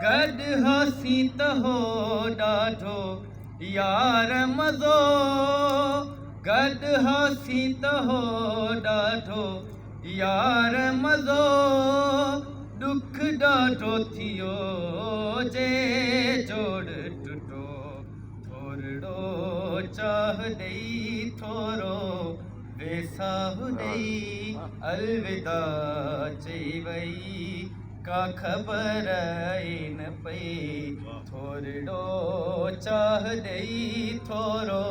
गॾु हसी त हो ॾाढो यार मज़ो, गॾु हसी त हो ॾाढो यार मज़ो, दुख ॾाढो थियो जे जोड़ टुटो, थोरो चाह ॾेई थोरो वेसाह ॾेई अलविदा चई वई, का ख़बर ई न पई, थोरो चाह ॾेई थोरो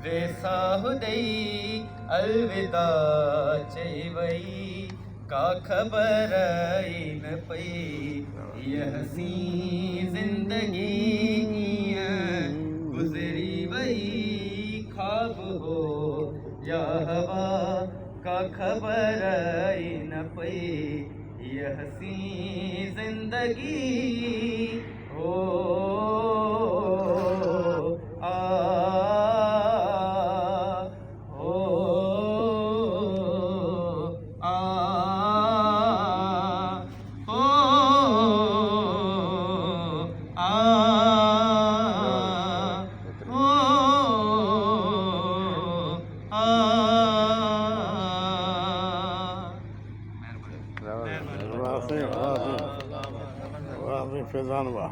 वेसाह ॾेई अलविदा चई वई, का ख़बर ई न पई। हीअ हसी ज़िंदगी कीअं गुज़री वई, ख़्वाब हो या हवा, का ख़बर ई न पई। हीअ हसी ज़िंदगी हो आ हो आ हो आ हो वाह वाह वाह, फिजान वाह।